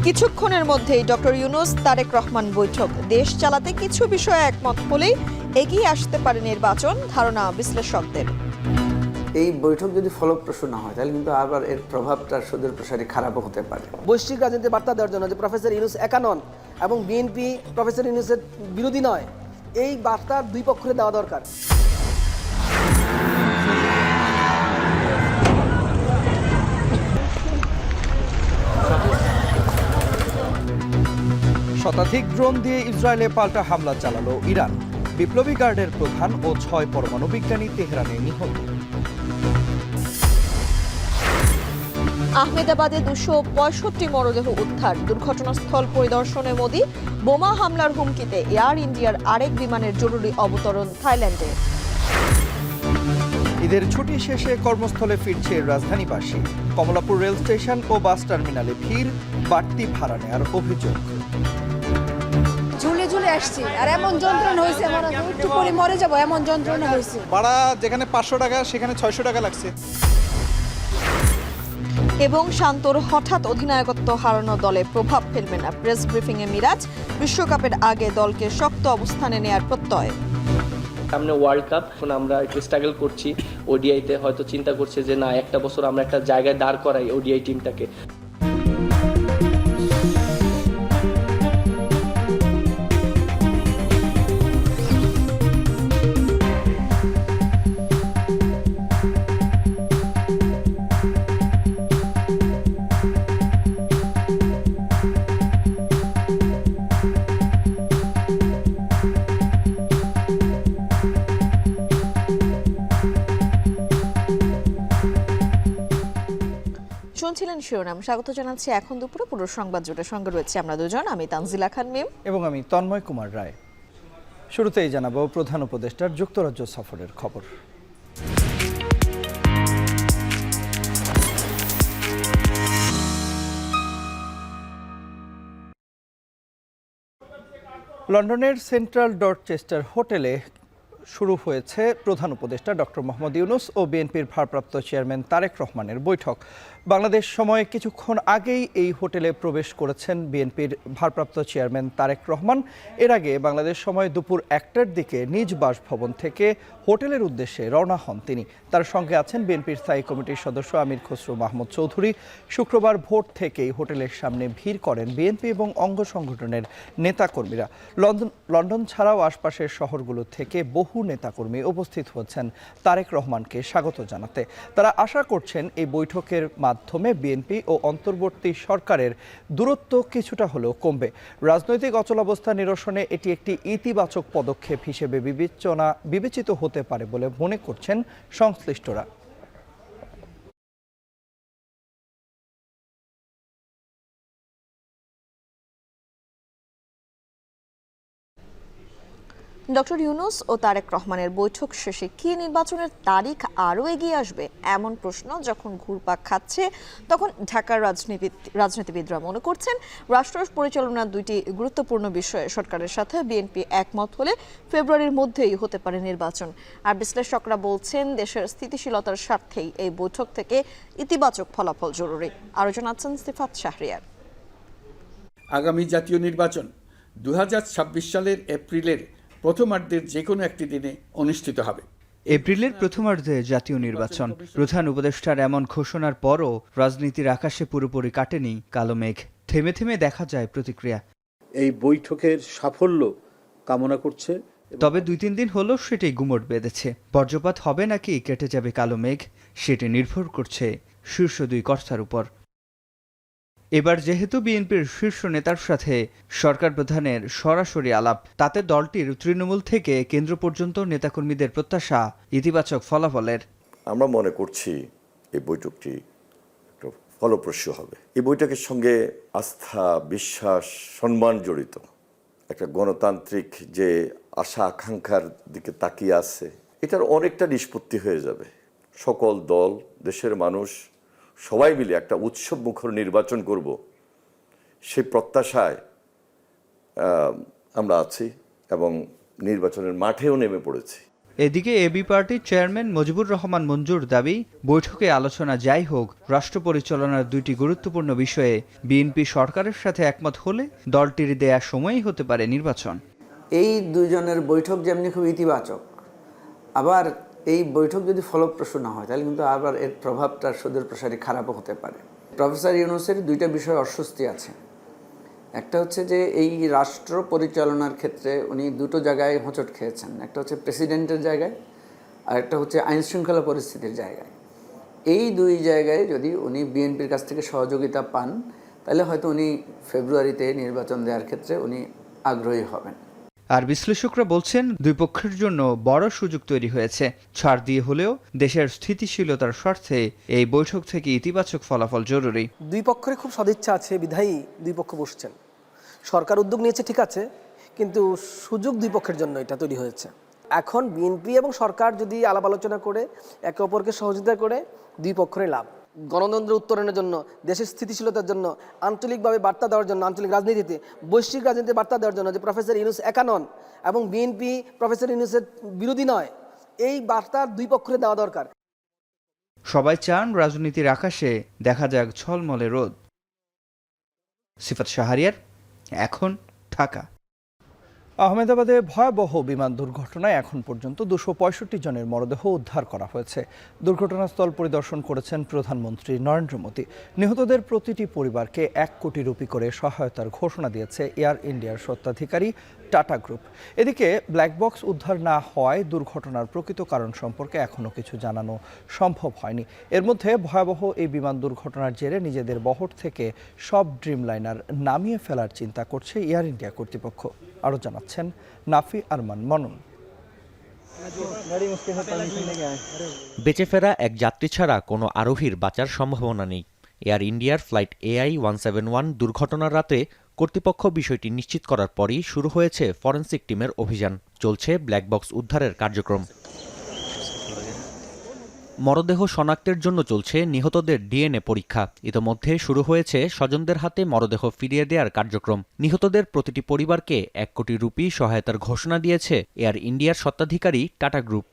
কিছুক্ষণের মধ্যেই ডক্টর ইউনূস তারেক রহমান বৈঠক। দেশ চালাতে কিছু বিষয়ে একমত হলেই এগিয়ে আসতে পারে নির্বাচন, ধারণা বিশ্লেষকদের। এই বৈঠক যদি ফলপ্রসূ না হয় তাহলে কিন্তু আবার এর প্রভাবটা সুদূর প্রসারী খারাপও হতে পারে। বৈশ্বিক রাজনীতির বার্তা দেওয়ার জন্য যে প্রফেসর ইউনূস একা নন এবং বিএনপি প্রফেসর ইউনূসের বিরোধী নয়, এই বার্তা দুই পক্ষে দেওয়া দরকার। শতাধিক ড্রোন দিয়ে ইসরায়েলে পাল্টা হামলা চালালো ইরান। বিপ্লবী গার্ডের প্রধান ও 6 পরমাণু বিজ্ঞানী তেহরানে নিহত। আহমেদাবাদে 265 মরদেহ উদ্ধার। দুর্ঘটনাস্থল পরিদর্শনে মোদি। বোমা হামলার হুমকিতে এয়ার ইন্ডিয়ার আরেক বিমানের জরুরি অবতরণ থাইল্যান্ডে। ঈদের ছুটি শেষে কর্মস্থলে ফিরছে রাজধানীবাসী। কমলাপুর রেল স্টেশন ও বাস টার্মিনালে ভিড়, বাড়তি ভাড়া নেওয়ার অভিযোগ। ঝুলে ঝুলে আসছি আর এমন যন্ত্রণা হয়েছে, আমার একটু পরে মরে যাবো এমন যন্ত্রণা হয়েছে। ভাড়া যেখানে 500 টাকা সেখানে 600 টাকা লাগছে। এবং শান্তর হঠাৎ অধিনায়কত্ব হারানো দলে প্রভাব ফেলবে না, প্রেস ব্রিফিংয়ে মিরাজ। বিশ্বকাপের আগে দলকে শক্ত অবস্থানে নেয়ার প্রত্যয়। সামনে ওয়ার্ল্ড কাপ, এখন আমরা একটু স্ট্রাগল করছি। ওডিআইতে হয়তো চিন্তা করছে যে না, একটা বছর আমরা একটা জায়গায় দাঁড় করাই ওডিআই টিমটাকে। শুনছিলেন শিরোনাম। স্বাগত জানাচ্ছি এখন দুপুরে পুরো সংবাদ জুড়ে। সঙ্গে রয়েছে আমরা দুজন, আমি তানজিলা খান মিম এবং আমি তন্ময় কুমার রায়। শুরুতেই জানাবো প্রধান উপদেষ্টার যুক্তরাজ্য সফরের খবর। লন্ডনের সেন্ট্রাল ডরচেস্টার হোটেলে শুরু হয়েছে প্রধান উপদেষ্টা ডক্টর মোহাম্মদ ইউনূস ও বিএনপির ভারপ্রাপ্ত চেয়ারম্যান তারেক রহমানের বৈঠক। বাংলাদেশ সময়ে কিছুক্ষণ আগেই এই হোটেলে প্রবেশ করেছেন বিএনপির ভারপ্রাপ্ত চেয়ারম্যান তারেক রহমান। এর আগে বাংলাদেশ সময় দুপুর 1টার দিকে নিজ বাসভবন থেকে হোটেলের উদ্দেশ্যে রওনা হন তিনি। তার সঙ্গে আছেন বিএনপির স্থায়ী কমিটির সদস্য আমির খসরু মাহমুদ চৌধুরী। শুক্রবার ভোর থেকেই হোটেলের সামনে ভিড় করেন বিএনপি এবং অঙ্গ সংগঠনের নেতাকর্মীরা। লন্ডন ছাড়াও আশপাশের শহরগুলো থেকে বহু নেতাকর্মী উপস্থিত হয়েছেন তারেক রহমানকে স্বাগত জানাতে। তারা আশা করছেন এই বৈঠকের মাধ্যমে বিএনপি ও অন্তর্বর্তী সরকারের দূরত্ব কিছুটা হলেও কমবে। রাজনৈতিক অচলাবস্থা নিরসনে এটি একটি ইতিবাচক পদক্ষেপ হিসেবে বিবেচিত হতে পারে বলে মনে করছেন সংশ্লিষ্টরা। ডক্টর ইউনূস ও তারেক রহমানের বৈঠক শেষে কি নির্বাচনের তারিখ আরও এগিয়ে আসবে এমন প্রশ্ন যখন ঘুরপাক খাচ্ছে, তখন ঢাকার রাজনীতিবিদরা মনে করছেন রাষ্ট্র পরিচালনার দুইটি গুরুত্বপূর্ণ বিষয়ে সরকারের সাথে বিএনপি একমত হলে ফেব্রুয়ারির মধ্যেই হতে পারে নির্বাচন। আর বিশ্লেষকরা বলছেন দেশের স্থিতিশীলতার স্বার্থেই এই বৈঠক থেকে ইতিবাচক ফলাফল জরুরি। আরও জানাচ্ছেন সিফাত শাহরিয়ার। আগামী জাতীয় নির্বাচন 2026 সালের এপ্রিলের প্রথমার্ধের যে কোনো একটি দিনে অনুষ্ঠিত হবে। এপ্রিলের প্রথমার্ধে জাতীয় নির্বাচন। প্রধান উপদেষ্টার এমন ঘোষণার পরও রাজনীতির আকাশে পুরোপুরি কাটেনি কালো মেঘ। থেমে থেমে দেখা যায় প্রতিক্রিয়া। এই বৈঠকের সাফল্য কামনা করছে, তবে 2-3 দিন হলো সেটাই গুমট বেঁধেছে। বজ্রপাত হবে নাকি কেটে যাবে কালো মেঘ, সেটি নির্ভর করছে শীর্ষ দুই কর্তার উপর। এবার যেহেতু বিএনপির শীর্ষ নেতার সাথে সরকার প্রধানের সরাসরি আলাপ, তাতে দলটির তৃণমূল থেকে কেন্দ্র পর্যন্ত নেতাকর্মীদের প্রত্যাশা ইতিবাচক ফলাফলের। আমরা মনে করছি এই বৈঠকটি একটা ফলপ্রসূ হবে। এই বৈঠকের সঙ্গে আস্থা, বিশ্বাস, সম্মান জড়িত। একটা গণতান্ত্রিক যে আশা আকাঙ্ক্ষার দিকে তাকিয়ে আছে, এটার অনেকটা নিষ্পত্তি হয়ে যাবে। সকল দল, দেশের মানুষ সবাই মিলে একটা উৎসব মুখর নির্বাচন করব, সেই প্রত্যাশায় আমরা আছি এবং নির্বাচনের মাঠেও নেমে পড়েছি। এদিকে এবি পার্টির চেয়ারম্যান মুজিবুর রহমান মঞ্জুর দাবি, বৈঠকে আলোচনা যাই হোক, রাষ্ট্র পরিচালনার দুইটি গুরুত্বপূর্ণ বিষয়ে বিএনপি সরকারের সাথে একমত হলে দলটির দেয়া সময়ই হতে পারে নির্বাচন। এই দুইজনের বৈঠক যেমনি খুব ইতিবাচক, আবার এই বৈঠক যদি ফলপ্রসূ না হয় তাহলে কিন্তু আবার এর প্রভাবটা সুদূর প্রসারী খারাপও হতে পারে। প্রফেসর ইউনূসের দুইটা বিষয়ে অস্বস্তি আছে। একটা হচ্ছে যে এই রাষ্ট্র পরিচালনার ক্ষেত্রে উনি দুটো জায়গায় হোঁচট খেয়েছেন। একটা হচ্ছে প্রেসিডেন্টের জায়গায়, আর একটা হচ্ছে আইনশৃঙ্খলা পরিস্থিতির জায়গায়। এই দুই জায়গায় যদি উনি বিএনপির কাছ থেকে সহযোগিতা পান তাহলে হয়তো উনি ফেব্রুয়ারিতে নির্বাচন দেওয়ার ক্ষেত্রে উনি আগ্রহী হবেন। আর বিশ্লেষকরা বলছেন, দুই পক্ষের জন্য বড় সুযোগ তৈরি হয়েছে। ছাড় দিয়ে হলেও দেশের স্থিতিশীলতার স্বার্থে এই বৈঠক থেকে ইতিবাচক ফলাফল জরুরি। দুই পক্ষের খুব সদিচ্ছা আছে বিধায়ী দুই পক্ষ বসছেন। সরকার উদ্যোগ নিয়েছে ঠিক আছে, কিন্তু সুযোগ দুই পক্ষের জন্য এটা তৈরি হয়েছে। এখন বিএনপি এবং সরকার যদি আলাপ আলোচনা করে একে অপরকে সহযোগিতা করে, দুই পক্ষের লাভ। গণতন্ত্র উত্তরণের জন্য, দেশের স্থিতিশীলতার জন্য, আঞ্চলিকভাবে বার্তা দেওয়ার জন্য, আঞ্চলিক রাজনীতিতে, বৈশ্বিক রাজনীতিতে বার্তা দেওয়ার জন্য যে প্রফেসর ইউনূস একা নন এবং বিএনপি প্রফেসর ইউনূসের বিরোধী নয়, এই বার্তা দুই পক্ষের দেওয়া দরকার। সবাই চান রাজনীতির আকাশে দেখা যাক ঝলমলে রোদ। সিফাত শাহরিয়ার, এখন ঢাকা। আহমেদাবাদে ভয়াবহ বিমান দুর্ঘটনায় এখন পর্যন্ত 265 জনের মরদেহ উদ্ধার করা হয়েছে। দুর্ঘটনাস্থল পরিদর্শন করেছেন প্রধানমন্ত্রী নরেন্দ্র মোদী। নিহতদের প্রতিটি পরিবারকে 1 কোটি রুপি করে সহায়তার ঘোষণা দিয়েছে এয়ার ইন্ডিয়ার স্বত্বাধিকারী টাটা গ্রুপ। এদিকে ব্ল্যাক বক্স উদ্ধার না হওয়ায় দুর্ঘটনার প্রকৃত কারণ সম্পর্কে এখনও কিছু জানানো সম্ভব হয়নি। এর মধ্যে ভয়াবহ এই বিমান দুর্ঘটনার জেরে নিজেদের বহর থেকে সব ড্রিমলাইনার নামিয়ে ফেলার চিন্তা করছে এয়ার ইন্ডিয়া কর্তৃপক্ষ। আরও জানাচ্ছেন নাফি আরমান মনন। বেঁচে ফেরা এক যাত্রী ছাড়া কোনো আরোহীর বাঁচার সম্ভাবনা নেই। এয়ার ইন্ডিয়ার ফ্লাইট AI-171 দুর্ঘটনার রাতে কর্তৃপক্ষ বিষয়টি নিশ্চিত করার পরই শুরু হয়েছে ফরেনসিক টিমের অভিযান। চলছে ব্ল্যাক বক্স উদ্ধারের কার্যক্রম। মরদেহ শনাক্তের জন্য চলছে নিহতদের ডিএনএ পরীক্ষা। ইতোমধ্যে শুরু হয়েছে স্বজনদের হাতে মরদেহ ফিরিয়ে দেওয়ার কার্যক্রম। নিহতদের প্রতিটি পরিবারকে 1 কোটি রুপি সহায়তার ঘোষণা দিয়েছে এয়ার ইন্ডিয়ার স্বত্বাধিকারী টাটা গ্রুপ।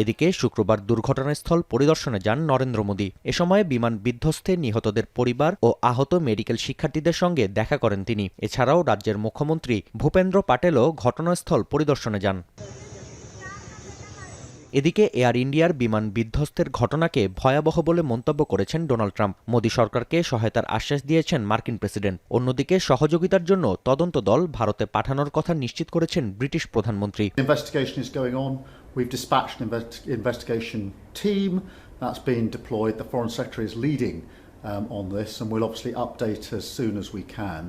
এদিকে শুক্রবার দুর্ঘটনাস্থল পরিদর্শনে যান নরেন্দ্র মোদী। এ সময় বিমান বিধ্বস্তে নিহতদের পরিবার ও আহত মেডিকেল শিক্ষার্থীদের সঙ্গে দেখা করেন তিনি। এছাড়াও রাজ্যের মুখ্যমন্ত্রী ভূপেন্দ্র পাটেলও ঘটনাস্থল পরিদর্শনে যান। এদিকে এয়ার ইন্ডিয়ার বিমান বিধ্বস্তের ঘটনাকে ভয়াবহ বলে মন্তব্য করেছেন ডোনাল্ড ট্রাম্প। মোদী সরকারকে সহায়তার আশ্বাস দিয়েছেন মার্কিন প্রেসিডেন্ট। অন্যদিকে সহযোগিতার জন্য তদন্ত দল ভারতে পাঠানোর কথা নিশ্চিত করেছেন ব্রিটিশ প্রধানমন্ত্রী। We've dispatched an investigation team that's been deployed. The Foreign Secretary is leading on this, and we'll obviously update as soon as we can.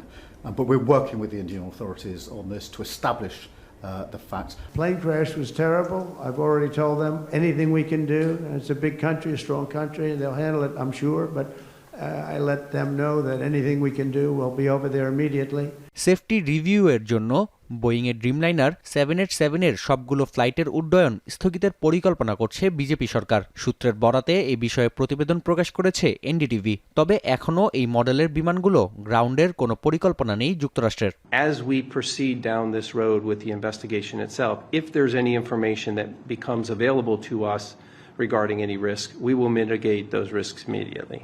But we're working with the Indian authorities on this to establish the facts. Plane crash was terrible. I've already told them anything we can do. It's a big country, a strong country, and they'll handle it, I'm sure. But I let them know that anything we can do will be over there immediately. Safety রিভিউয়ের জন্য বোয়িংয়ের Dreamliner 787 এর সবগুলো ফ্লাইটের উড্ডয়ন স্থগিতের পরিকল্পনা করছে BJP সরকার। সূত্রের বরাতে এই বিষয়ে প্রতিবেদন প্রকাশ করেছে এনডিটিভি। তবে এখনও এই মডেলের বিমানগুলো গ্রাউন্ডের কোনো পরিকল্পনা নেই যুক্তরাষ্ট্রের। As we proceed down this road with the investigation itself, if there's any information that becomes available to us regarding any risk, we will mitigate those risks immediately.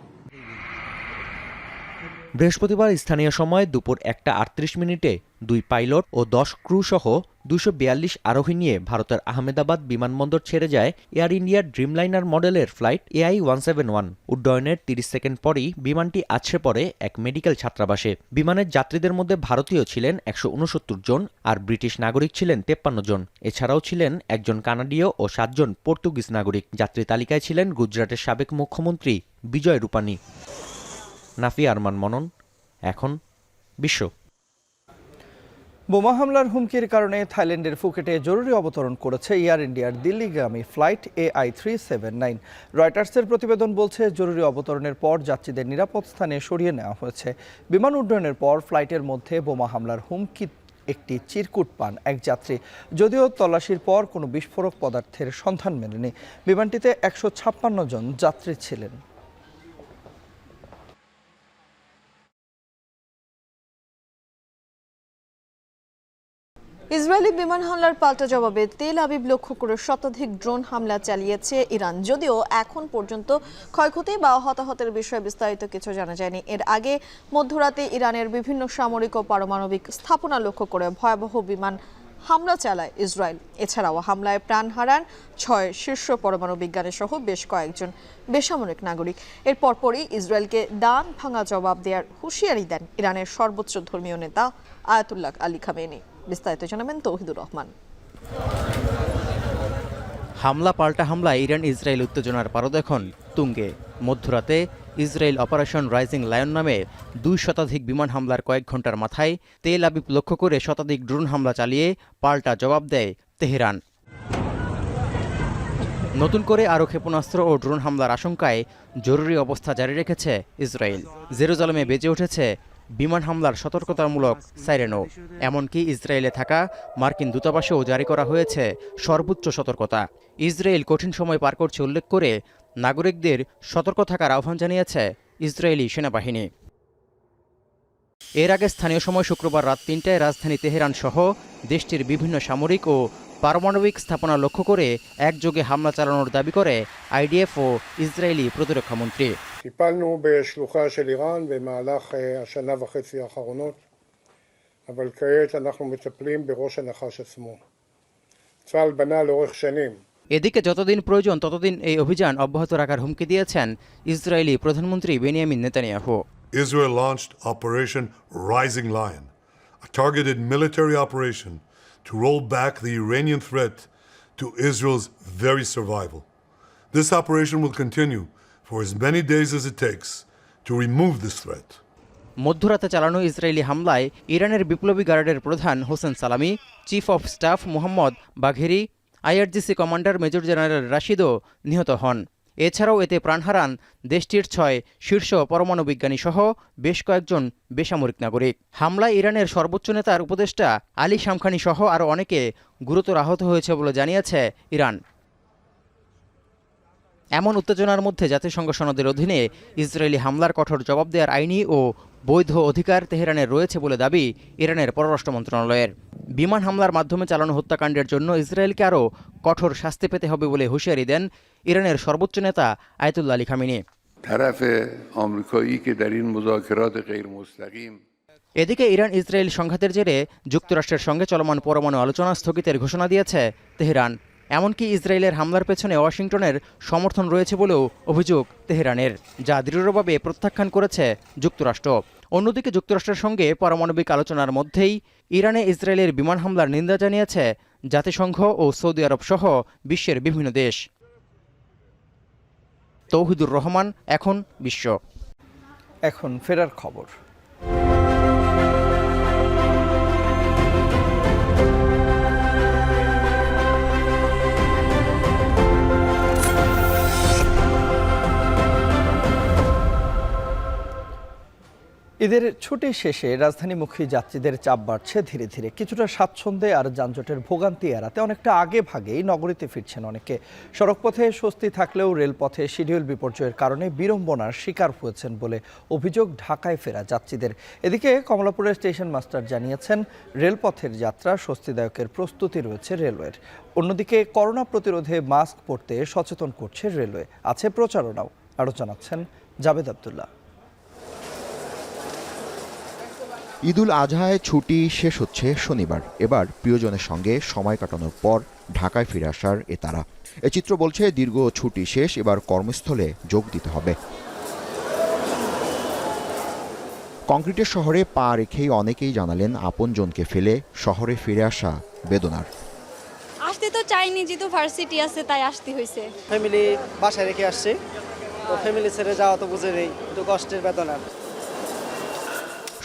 বৃহস্পতিবার স্থানীয় সময় দুপুর 1:38 2 পাইলট ও 10 ক্রু সহ 242 আরোহী নিয়ে ভারতের আহমেদাবাদ বিমানবন্দর ছেড়ে যায় এয়ার ইন্ডিয়ার ড্রিমলাইনার মডেলের ফ্লাইট AI-171। উড্ডয়নের 30 সেকেন্ড পরই বিমানটি আছড়ে পড়ে এক মেডিকেল ছাত্রাবাসে। বিমানের যাত্রীদের মধ্যে ভারতীয় ছিলেন 169 জন, আর ব্রিটিশ নাগরিক ছিলেন 53 জন। এছাড়াও ছিলেন একজন কানাডীয় ও 7 জন পর্তুগিজ নাগরিক। যাত্রী তালিকায় ছিলেন গুজরাটের সাবেক মুখ্যমন্ত্রী বিজয় রূপানী। নাফি আরমান মনন, এখন বিশ্ব। বোমা হামলার হুমকির কারণে থাইল্যান্ডের ফুকেটে জরুরি অবতরণ করেছে এয়ার ইন্ডিয়ার দিল্লিগামী ফ্লাইট AI-379। রয়টার্সের প্রতিবেদন বলছে, জরুরি অবতরণের পর যাত্রীদের নিরাপদ স্থানে সরিয়ে নেওয়া হয়েছে। বিমান উড্ডয়নের পর ফ্লাইটের মধ্যে বোমা হামলার হুমকি একটি চিরকুট পান এক যাত্রী। যদিও তল্লাশির পর কোনো বিস্ফোরক পদার্থের সন্ধান মেলেনি। বিমানটিতে 156 জন যাত্রী ছিলেন। ইসরায়েলি বিমান হামলার পাল্টা জবাবে তেল আবিব লক্ষ্য করে শতাধিক ড্রোন হামলা চালিয়েছে ইরান, যদিও এখন পর্যন্ত ক্ষয়ক্ষতি বা হতাহতের বিষয়ে বিস্তারিত কিছু জানা যায়নি। এর আগে মধ্যরাতে ইরানের বিভিন্ন সামরিক ও পারমাণবিক স্থাপনা লক্ষ্য করে ভয়াবহ বিমান হামলা চালায় ইসরায়েল। এছাড়াও হামলায় প্রাণ হারান 6 শীর্ষ পরমাণু বিজ্ঞানী সহ বেশ কয়েকজন বেসামরিক নাগরিক। এর পরপরই ইসরায়েলকে দান ভাঙা জবাব দেওয়ার হুঁশিয়ারি দেন ইরানের সর্বোচ্চ ধর্মীয় নেতা আয়াতুল্লাহ আলী খামেনি। বিস্তারিত জানাবেন তৌহিদুর রহমান। হামলা পাল্টা হামলায় ইরান ইসরায়েল উত্তেজনার পারদ এখন তুঙ্গে। মধ্যরাতে ইসরায়েল অপারেশন রাইজিং লায়ন নামে 2 শতাধিক বিমান হামলার কয়েক ঘন্টার মাথায় তেল আবিব লক্ষ্য করে শতাধিক ড্রোন হামলা চালিয়ে পাল্টা জবাব দেয় তেহরান। নতুন করে আরও ক্ষেপণাস্ত্র ও ড্রোন হামলার আশঙ্কায় জরুরি অবস্থা জারি রেখেছে ইসরায়েল। জেরুজালেমে বেজে উঠেছে বিমান হামলার সতর্কতামূলক সাইরেনও। এমনকি ইসরায়েলে থাকা মার্কিন দূতাবাসেও জারি করা হয়েছে সর্বোচ্চ সতর্কতা। ইসরায়েল কঠিন সময় পার করছে উল্লেখ করে নাগরিকদের সতর্ক থাকার আহ্বান জানিয়েছে ইসরায়েলি সেনাবাহিনী। এর আগে স্থানীয় সময় শুক্রবার রাত 3টায় রাজধানী তেহরান সহ দেশটির বিভিন্ন সামরিক ও পারমাণবিক স্থাপনা লক্ষ্য করে একযোগে হামলা চালানোর দাবি করে আইডিএফ ও ইসরায়েলি প্রতিরক্ষামন্ত্রী। טיפלנו בשלוחה של איראן במהלך השנה וחצי האחרונות, אבל כעת אנחנו מטפלים בראש הנחש עצמו. צה"ל בנה לאורך שנים. এদিকে যতদিন প্রয়োজন ততদিন এই অভিযান অব্যাহত রাখার হুমকি দিয়েছেন ইসরায়েলি প্রধানমন্ত্রী Benjamin Netanyahu. Israel launched Operation Rising Lion, a targeted military operation to roll back the Iranian threat to Israel's very survival. This operation will continue for as many days as it takes to remove this threat. মধ্যরাতে চালানো Israeli হামলায় ইরানের বিপ্লবী গার্ডের প্রধান Hossein Salami, chief of staff Mohammad Bagheri, IRGC commander major general রাশিদও নিহত হন। এছাড়াও এতে প্রাণ হারান দেশটির 6 শীর্ষ পরমাণু বিজ্ঞানী সহ বেশ কয়েকজন বেসামরিক নাগরিক। হামলায় ইরানের সর্বোচ্চ নেতার উপদেষ্টা আলী শামখানি সহ আরও অনেকে গুরুতর আহত হয়েছে বলে জানিয়েছে ইরান। এমন উত্তেজনার মধ্যে জাতিসংঘ সনদের অধীনে ইসরায়েলি হামলার কঠোর জবাব দেওয়ার আইনি ও বৈধ অধিকার তেহরানের রয়েছে বলে দাবি ইরানের পররাষ্ট্র মন্ত্রণালয়ের। বিমান হামলার মাধ্যমে চালানো হত্যাকাণ্ডের জন্য ইসরায়েলকে আরও কঠোর শাস্তি পেতে হবে বলে হুঁশিয়ারি দেন ইরানের সর্বোচ্চ নেতা আয়াতুল্লাহ আলী খামেনি। এদিকে ইরান ইসরায়েল সংঘাতের জেরে যুক্তরাষ্ট্রের সঙ্গে চলমান পরমাণু আলোচনা স্থগিতের ঘোষণা দিয়েছে তেহরান। এমনকি ইসরায়েলের হামলার পেছনে ওয়াশিংটনের সমর্থন রয়েছে বলেও অভিযোগ তেহরানের, যা দৃঢ়ভাবে প্রত্যাখ্যান করেছে যুক্তরাষ্ট্র। অন্যদিকে যুক্তরাষ্ট্রের সঙ্গে পারমাণবিক আলোচনার মধ্যেই ইরানে ইসরায়েলের বিমান হামলার নিন্দা জানিয়েছে জাতিসংঘ ও সৌদি আরব সহ বিশ্বের বিভিন্ন দেশ। তৌহিদুর রহমান, এখন বিশ্ব। এখন ফেরার খবর। ঈদের ছুটি শেষে রাজধানীমুখী যাত্রীদের চাপ বাড়ছে ধীরে ধীরে। কিছুটা স্বাচ্ছন্দ্যে আর যানজটের ভোগান্তি এড়াতে অনেকটা আগে ভাগেই নগরীতে ফিরছেন অনেকে। সড়কপথে স্বস্তি থাকলেও রেলপথে শিডিউল বিপর্যয়ের কারণে বিড়ম্বনার শিকার হয়েছেন বলে অভিযোগ ঢাকায় ফেরা যাত্রীদের। এদিকে কমলাপুরের স্টেশন মাস্টার জানিয়েছেন, রেলপথের যাত্রা স্বস্তিদায়কের প্রস্তুতি রয়েছে রেলওয়ের। অন্যদিকে করোনা প্রতিরোধে মাস্ক পরতে সচেতন করছে রেলওয়ে, আছে প্রচারণাও। আরও জানাচ্ছেন জাবেদ আবদুল্লাহ। ঈদুল আজহায় ছুটি শেষ হচ্ছে শনিবার। এবার প্রিয়জনের সঙ্গে সময় কাটানোর পর ঢাকায় ফিরে আসার এ তারা। এ চিত্র বলছে দীর্ঘ ছুটি শেষ, এবার কর্মস্থলে যোগ দিতে হবে। কংক্রিটের শহরে পা রেখেই অনেকেই জানালেন আপনজনকে ফেলে শহরে ফিরে আসা বেদনার। আসতে তো চাইনি, যেহেতু ভার্সিটি আছে তাই আসতে হয়েছে। ফ্যামিলি বাসায় রেখে আসছে, তো ফ্যামিলি ছেড়ে যাওয়া তো বুঝে নেই, একটু কষ্টের বেদনা।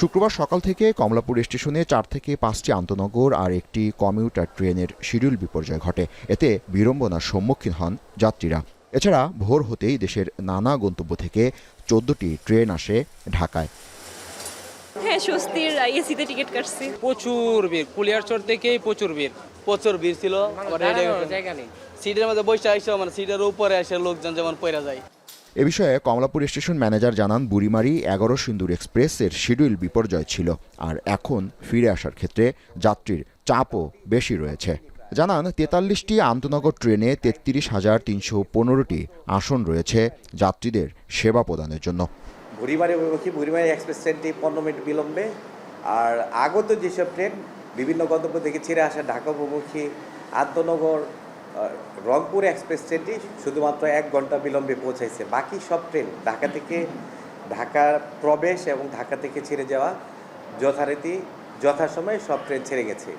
শুক্রবার সকাল থেকে কমলাপুর স্টেশনে 4 থেকে 5টি আন্তনগর আর একটি কমিউটার ট্রেনের শিডিউল বিপর্যয় ঘটে। এতে বিড়ম্বনার সম্মুখীন হন যাত্রীরা। এছাড়া ভোর হতেই দেশের নানা গন্তব্য থেকে 14টি ট্রেন আসে ঢাকায়। হ্যাঁ, স্বস্তির এসিতে টিকিট কাটছি। প্রচুর ভিড়, কুলিয়ারচর থেকেই প্রচুর ভিড় ছিল। সিটের মধ্যে বসে আসছে, মানে সিটের উপরে এসে লোকজন যেমন পড়ে যায়। এ বিষয়ে কমলাপুর স্টেশন ম্যানেজার জানান, বুড়িমারি 11 সিন্দুর এক্সপ্রেসের শিডিউল বিপর্যয় ছিল, আর এখন ফিরে আসার ক্ষেত্রে যাত্রীর চাপও বেশি রয়েছে। জানান, 43টি আন্তনগর ট্রেনে 33,315টি আসন রয়েছে যাত্রীদের সেবা প্রদানের জন্য। বুড়িমারি অভিমুখী বুড়িমারি এক্সপ্রেস ট্রেনটি 15 মিনিট বিলম্বে, আর আগত যেসব ট্রেন বিভিন্ন গন্তব্য থেকে ছেড়ে আসা ঢাকা অভিমুখী আন্তনগর রংপুর এক্সপ্রেস ট্রেনটি শুধুমাত্র 1 ঘন্টা বিলম্বে পৌঁছাইছে। বাকি সব ট্রেন ঢাকা থেকে ঢাকার প্রবেশ এবং ঢাকা থেকে ছেড়ে যাওয়া যথারীতি যথাসময়ে সব ট্রেন ছেড়ে গেছে।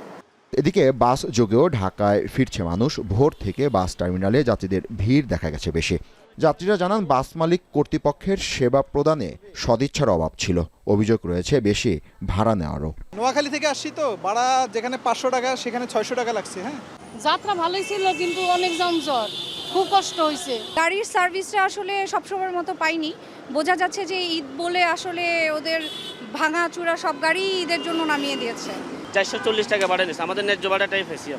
এদিকে বাস যোগেও ঢাকায় ফিরছে মানুষ। ভোর থেকে বাস টার্মিনালে যাত্রীদের ভিড় দেখা গেছে বেশি। যাত্রীরা জানান, বাস মালিক কর্তৃপক্ষের সেবা প্রদানে সদিচ্ছার অভাব ছিল। অভিযোগ রয়েছে বেশি ভাড়া নেওয়ারও। নোয়াখালী থেকে আসছি তো, ভাড়া যেখানে 500 টাকা সেখানে 600 টাকা লাগছে। হ্যাঁ, যাত্রা ভালোই ছিল কিন্তু অনেক যানজট, খুব কষ্ট হয়েছে। গাড়ির সার্ভিসটা আসলে সবসময়ের মতো পাইনি। বোঝা যাচ্ছে যে ঈদ বলে আসলে ওদের ভাঙা চূড়া সব গাড়ি ঈদের জন্য নামিয়ে দিয়েছে। 440 টাকা ভাড়া দিয়েছে, আমাদের ন্যায্য ভাড়াটাই ফেসি,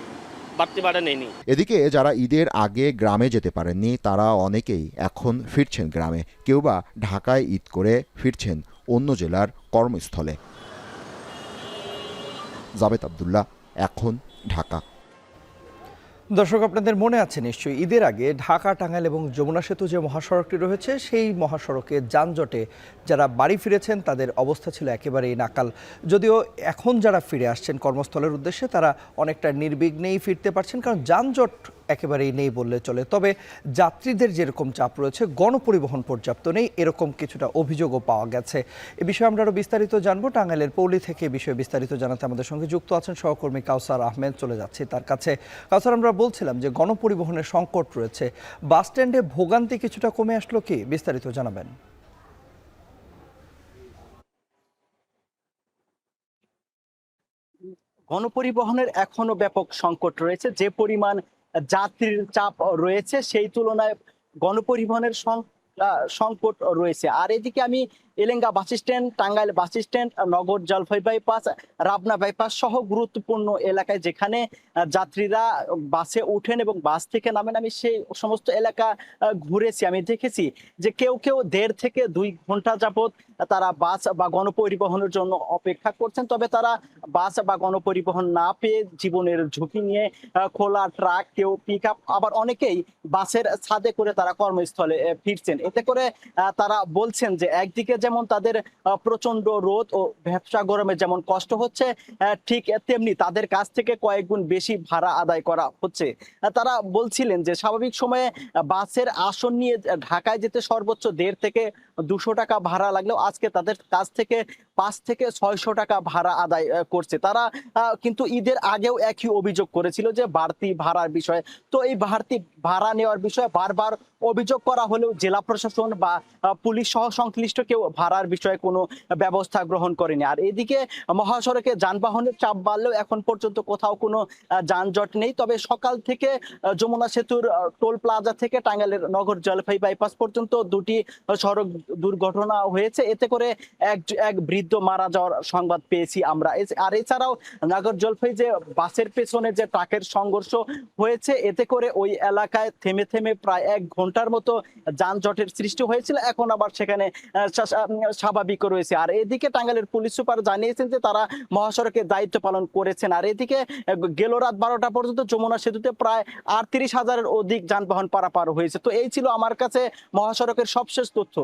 বাড়তি ভাড়া নেইনি। এদিকে যারা ঈদের আগে গ্রামে যেতে পারেননি তারা অনেকেই এখন ফিরছেন গ্রামে। কেউ বা ঢাকায় ঈদ করে ফিরছেন অন্য জেলার কর্মস্থলে। জাবেদ আব্দুল্লাহ, এখন, ঢাকা। দর্শক, আপনাদের মনে আছে নিশ্চয়ই ঈদের আগে ঢাকা টাঙ্গাইল এবং যমুনা সেতু যে মহাসড়কটি রয়েছে, সেই মহাসড়কে যানজটে যারা বাড়ি ফিরেছেন তাদের অবস্থা ছিল একেবারেই নাকাল। যদিও এখন যারা ফিরে আসছেন কর্মস্থলের উদ্দেশ্যে তারা অনেকটা নির্বিঘ্নেই ফিরতে পারছেন, কারণ যানজট একেবারেই নেই বললে চলে। তবে যাত্রীদের যেরকম চাপ রয়েছে, গণপরিবহন পর্যাপ্ত নেই, এরকম কিছুটা অভিযোগও পাওয়া গেছে। এ বিষয়ে আমরা আরও বিস্তারিত জানবো। টাঙ্গাইলের পৌলি থেকে এ বিষয়ে বিস্তারিত জানাতে আমাদের সঙ্গে যুক্ত আছেন সহকর্মী কাউসার আহমেদ। চলে যাচ্ছি তার কাছে। কাউসার, আমরা বলছিলাম যে গণপরিবহনের সংকট রয়েছে, বাস স্ট্যান্ডে ভোগান্তি কিছুটা কমে আসলো কি? বিস্তারিত জানাবেন। গণপরিবহনের এখনো ব্যাপক সংকট রয়েছে। যে পরিমাণ যাত্রীর চাপ রয়েছে সেই তুলনায় গণপরিবহনের সংকট রয়েছে। আর এদিকে আমি Elenga bus stand, Tangail bus stand, Nagar Jalpai bypass, Rabna bypass সহ গুরুত্বপূর্ণ এলাকায় যেখানে যাত্রীরা বাসে উঠেন এবং বাস থেকে নামেন, আমি সেই সমস্ত এলাকা ঘুরেছি। আমি দেখেছি যে কেউ কেউ 1.5 থেকে 2 ঘন্টা যাবত তারা বাস বা গণপরিবহনের জন্য অপেক্ষা করছেন। তবে তারা বাস বা গণপরিবহন না পেয়ে জীবনের ঝুঁকি নিয়ে খোলা ট্রাক, কেউ পিক আপ, আবার অনেকেই বাসের ছাদে করে তারা কর্মস্থলে ফিরছেন। এতে করে তারা বলছেন যে একদিকে যেমন তাদের প্রচন্ড রোদ ও ব্যবসা গরমে যেমন কষ্ট হচ্ছে, ঠিক তেমনি তাদের কাছ থেকে কয়েক গুণ বেশি ভাড়া আদায় করা হচ্ছে। তারা বলছিলেন যে স্বাভাবিক সময়ে বাসের আসন নিয়ে ঢাকায় যেতে সর্বোচ্চ 1.5 থেকে 200 টাকা ভাড়া লাগলেও আজকে তাদের কাছ থেকে 5 থেকে 600 টাকা ভাড়া আদায় করছে। তারা কিন্তু ঈদের আগেও একই অভিযোগ করেছিল যে বাড়তি ভাড়ার বিষয়ে। তো এই বাড়তি ভাড়া নেওয়ার বিষয়ে বারবার অভিযোগ করা হলেও জেলা প্রশাসন বা পুলিশ সহ সংশ্লিষ্ট কেউ ভাড়ার বিষয়ে কোনো ব্যবস্থা গ্রহণ করেনি। আর এদিকে মহাসড়কে যানবাহনের চাপ বাড়লেও এখন পর্যন্ত কোথাও কোনো যানজট নেই। তবে সকাল থেকে যমুনা সেতুর টোল প্লাজা থেকে টাঙ্গাইলের নগর জলপাই বাইপাস পর্যন্ত 2টি সড়ক দুর্ঘটনা হয়েছে। এতে করে এক বৃদ্ধ মারা যাওয়ার সংবাদ পেয়েছি আমরা। আর এছাড়াও নগর জলপাই যে বাসের পেছনে যে ট্রাকের সংঘর্ষ হয়েছে, এতে করে ওই এলাকায় থেমে থেমে প্রায় 1 ঘন্টার মতো যানজটের সৃষ্টি হয়েছিল। এখন আবার সেখানে স্বাভাবিক রয়েছে। আর এদিকে টাঙ্গাইলের পুলিশ সুপার জানিয়েছেন যে তারা মহাসড়কের দায়িত্ব পালন করেছেন। আর এদিকে গেল রাত 12টা পর্যন্ত যমুনা সেতুতে প্রায় 38,000-এর অধিক যানবাহন পারাপার হয়েছে। তো এই ছিল আমার কাছে মহাসড়কের সবশেষ তথ্য।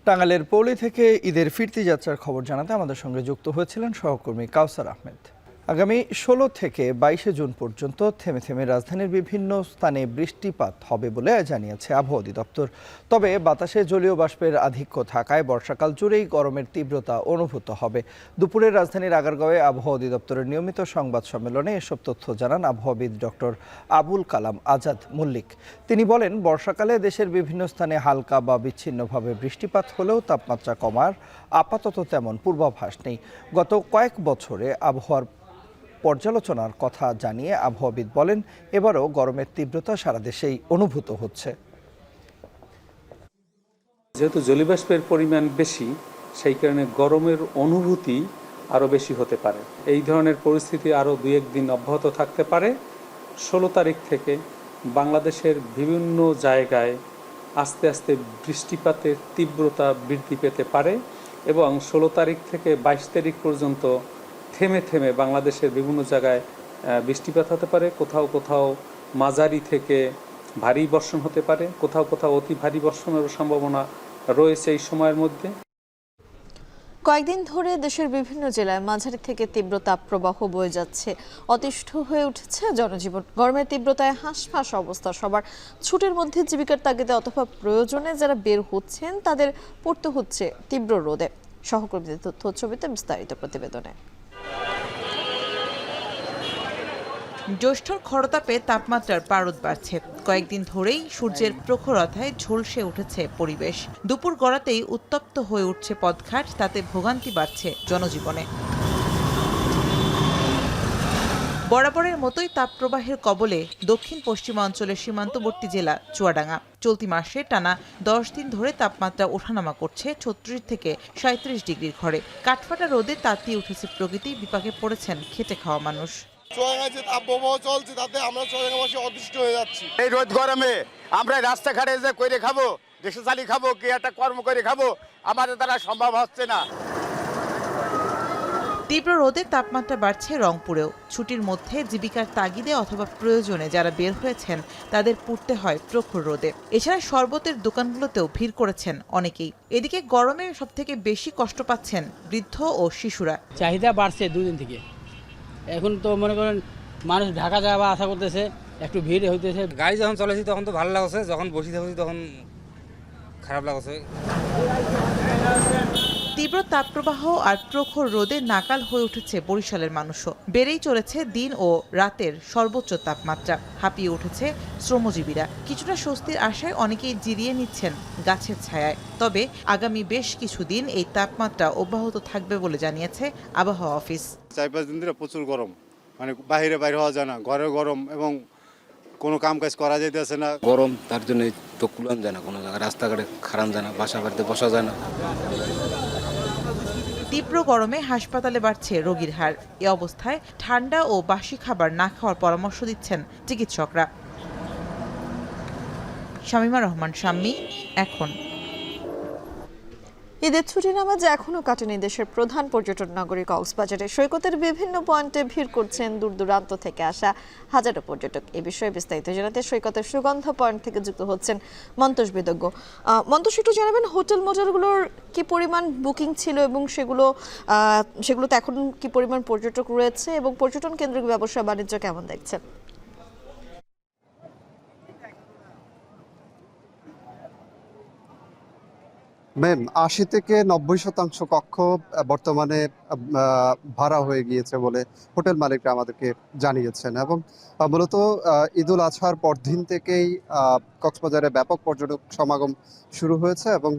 টাঙ্গাইলের পৌলি থেকে ঈদের ফিরতি যাত্রার খবর জানাতে আমাদের সঙ্গে যুক্ত হয়েছিলেন সহকর্মী কাউসার আহমেদ। আগামী 16 থেকে 22 জুন পর্যন্ত থেমে থেমে রাজধানীর বিভিন্ন স্থানে বৃষ্টিপাত হবে বলে জানিয়েছে আবহাওয়া অধিদপ্তর। তবে বাতাসে জলীয় বাষ্পের আধিক্য থাকায় বর্ষাকাল জুড়েই গরমের তীব্রতা অনুভূত হবে। দুপুরে রাজধানীর আগারগাঁওয়ে আবহাওয়া অধিদপ্তরের নিয়মিত সংবাদ সম্মেলনে এসব তথ্য জানান আবহাওয়াবিদ ডক্টর আবুল কালাম আজাদ মল্লিক। তিনি বলেন, বর্ষাকালে দেশের বিভিন্ন স্থানে হালকা বা বিচ্ছিন্নভাবে বৃষ্টিপাত হলেও তাপমাত্রা কমার আপাতত তেমন পূর্বাভাস নেই। গত কয়েক বছরে আবহাওয়ার পর্যালোচনার কথা জানিয়ে আবহাওয়াবিদ বলেন, এবারও গরমের তীব্রতা সারা দেশেই অনুভূত হচ্ছে। যেহেতু জলীয়বাষ্পের পরিমাণ বেশি, সেই কারণে গরমের অনুভূতি আরও বেশি হতে পারে। এই ধরনের পরিস্থিতি আরও 2-1 দিন অব্যাহত থাকতে পারে। 16 তারিখ থেকে বাংলাদেশের বিভিন্ন জায়গায় আস্তে আস্তে বৃষ্টিপাতের তীব্রতা বৃদ্ধি পেতে পারে এবং 16 তারিখ থেকে 22 তারিখ পর্যন্ত থেমে থেমে বাংলাদেশের বিভিন্ন জায়গায় বৃষ্টিপাত হতে পারে। কোথাও কোথাও মাঝারি থেকে ভারী বর্ষণ হতে পারে, কোথাও কোথাও অতি ভারী বর্ষণের সম্ভাবনা রয়েছে এই সময়ের মধ্যে। কয়েকদিন ধরে দেশের বিভিন্ন জেলায় মাঝারি থেকে তীব্র তাপপ্রবাহ বয়ে যাচ্ছে। অতিষ্ঠ হয়ে উঠেছে জনজীবন। গরমের তীব্রতায় হাঁসফাঁস অবস্থা। সবার ছুটির মধ্যে জীবিকার তাগিদে অথবা প্রয়োজনে যারা বের হচ্ছেন তাদের পড়তে হচ্ছে তীব্র রোদে। সহকর্মীদের তথ্য ছবিতে বিস্তারিত প্রতিবেদনে। জ্যৈষ্ঠর খরতাপে তাপমাত্রার পারদ বাড়ছে। কয়েকদিন ধরেই সূর্যের প্রখরতায় ঝলসে উঠেছে পরিবেশ। দুপুর গড়াতেই উত্তপ্ত হয়ে উঠছে পথঘাট, তাতে ভোগান্তি বাড়ছে জনজীবনে। বরাবরের মতোই তাপপ্রবাহের কবলে দক্ষিণ পশ্চিমাঞ্চলের সীমান্তবর্তী জেলা চুয়াডাঙ্গা। চলতি মাসে টানা 10 দিন ধরে তাপমাত্রা ওঠানামা করছে 36 থেকে 37 ডিগ্রির ঘরে। কাঠফাটা রোদে তাতিয়ে উঠেছে প্রকৃতি, বিপাকে পড়েছেন খেটে খাওয়া মানুষ। চুয়াডাঙ্গায় যে তাপপ্রবাহ চলছে তাতে আমরা চুয়াডাঙ্গাবাসী অতিষ্ঠ হয়ে যাচ্ছি। এই রোদ গরমে আমরা রাস্তাঘাটে যে করে খাবো, দেশে চালি খাবো, কি একটা কর্ম করে খাবো, আমাদের দ্বারা সম্ভব হচ্ছে না। তীব্র রোদে তাপমাত্রা বাড়ছে রংপুরেও। ছুটির মধ্যে জীবিকার তাগিদে অথবা প্রয়োজনে যারা বের হয়েছেন তাদের পুড়তে হয় প্রখর রোদে। এছাড়া শরবতের দোকানগুলোতেও ভিড় করেছেন অনেকেই। এদিকে গরমে সবথেকে বেশি কষ্ট পাচ্ছেন বৃদ্ধ ও শিশুরা। চাহিদা বাড়ছে দুদিন থেকে। এখন তো মনে করেন মানুষ ঢাকা যাওয়া আশা করতেছে, একটু ভিড় হইতেছে। গাড়ি যখন চলেছি তখন তো ভালো লাগছে, যখন বসে থাকছি তখন খারাপ লাগছে। তীব্র তাপপ্রবাহ আর প্রখর রোদে নাকাল হয়ে উঠেছে বরিশালের মানুষও। বেড়েই চলেছে দিন ও রাতের সর্বোচ্চ তাপমাত্রা। হাঁপিয়ে উঠেছে শ্রমজীবীরা। কিছুটা স্বস্তির আশায় অনেকেই জিরিয়ে নিচ্ছেন গাছের ছায়ায়। তবে আগামী বেশ কিছুদিন এই তাপমাত্রা অব্যাহত থাকবে বলে জানিয়েছে আবহাওয়া অফিস। 4-5 দিন ধরে প্রচুর গরম, মানে বাইরে হওয়া যায় না, ঘরে গরম এবং কোনো কাম কাজ করা যাইতেছে না। গরম, তার জন্য তো কুলান যায় না, কোনো জায়গায় রাস্তাঘাটে খারান যায় না, বাসা বাড়িতে বসা যায় না। তীব্র গরমে হাসপাতালে বাড়ছে রোগীর হার। এ অবস্থায় ঠান্ডা ও বাসি খাবার না খাওয়ার পরামর্শ দিচ্ছেন চিকিৎসকরা। শামীমা রহমান শাম্মী, এখন। ঈদের ছুটি নামাজে এখনো কাটেনি দেশের প্রধান পর্যটন নগরী কক্সবাজারে। সৈকতের বিভিন্ন পয়েন্টে ভিড় করছেন দূর দূরান্ত থেকে আসা হাজারো পর্যটক। এ বিষয়ে বিস্তারিত জানাতে সৈকতের সুগন্ধ পয়েন্ট থেকে যুক্ত হচ্ছেন মন্তোষ বিদজ্ঞ। মন্তোষ, একটু জানাবেন হোটেল মোটেলগুলোর কি পরিমাণ বুকিং ছিল এবং সেগুলোতে এখন কি পরিমাণ পর্যটক রয়েছে এবং পর্যটন কেন্দ্রিক ব্যবসা বাণিজ্য কেমন দেখছেন? ম্যাম, 80 থেকে 90% কক্ষ বর্তমানে ভাড়া হয়ে গিয়েছে বলে হোটেল মালিকরা আমাদেরকে জানিয়েছেন এবং মূলত ঈদুল আজহার পরদিন থেকেই কক্সবাজারে ব্যাপক পর্যটক সমাগম শুরু হয়েছে এবং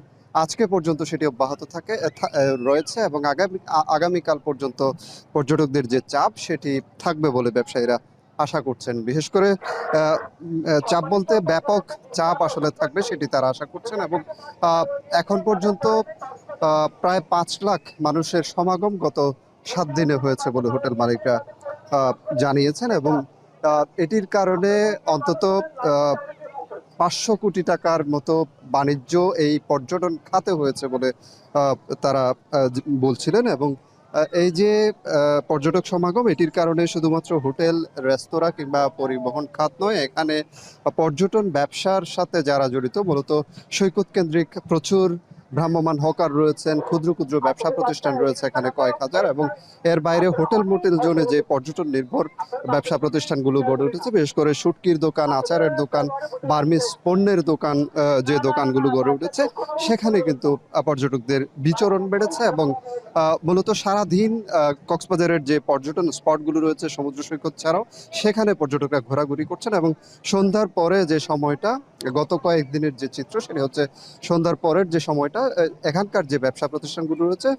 আজকে পর্যন্ত সেটি অব্যাহত রয়েছে এবং আগামীকাল পর্যন্ত পর্যটকদের যে চাপ সেটি থাকবে বলে ব্যবসায়ীরা আশা করছেন। বিশেষ করে চাপ বলতে ব্যাপক চাপ আসলে থাকবে সেটি তারা আশা করছেন এবং এখন পর্যন্ত প্রায় 5 লাখ মানুষের সমাগম গত 7 দিনে হয়েছে বলে হোটেল মালিকরা জানিয়েছেন এবং এটির কারণে অন্তত 500 কোটি টাকার মতো বাণিজ্য এই পর্যটন খাতে হয়েছে বলে তারা বলছিলেন এবং এই যে পর্যটক সমাগম, এটির কারণে শুধুমাত্র হোটেল, রেস্তোরাঁ কিংবা পরিবহন খাত নয়, এখানে পর্যটন ব্যবসার সাথে যারা জড়িত, মূলত সৈকত কেন্দ্রিক প্রচুর ভ্রাম্যমান হকার রয়েছেন, ক্ষুদ্র ক্ষুদ্র ব্যবসা প্রতিষ্ঠান রয়েছে এখানে কয়েক হাজার এবং এর বাইরে হোটেল মোটেল জোনে যে পর্যটন নির্ভর ব্যবসা প্রতিষ্ঠানগুলো গড়ে উঠেছে, বিশেষ করে শুটকির দোকান, আচারের দোকান, বার্মিজ পণ্যের দোকান, যে দোকানগুলো গড়ে উঠেছে সেখানে কিন্তু পর্যটকদের বিচরণ বেড়েছে এবং মূলত সারাদিন কক্সবাজারের যে পর্যটন স্পটগুলো রয়েছে সমুদ্র সৈকত ছাড়াও সেখানে পর্যটকরা ঘোরাঘুরি করছেন এবং সন্ধ্যার পরে যে সময়টা, গত কয়েকদিনের যে চিত্র সেটি হচ্ছে সন্ধ্যার পরের যে সময়টা, এখানকার যে ব্যবসা প্রতিষ্ঠানগুলো রয়েছে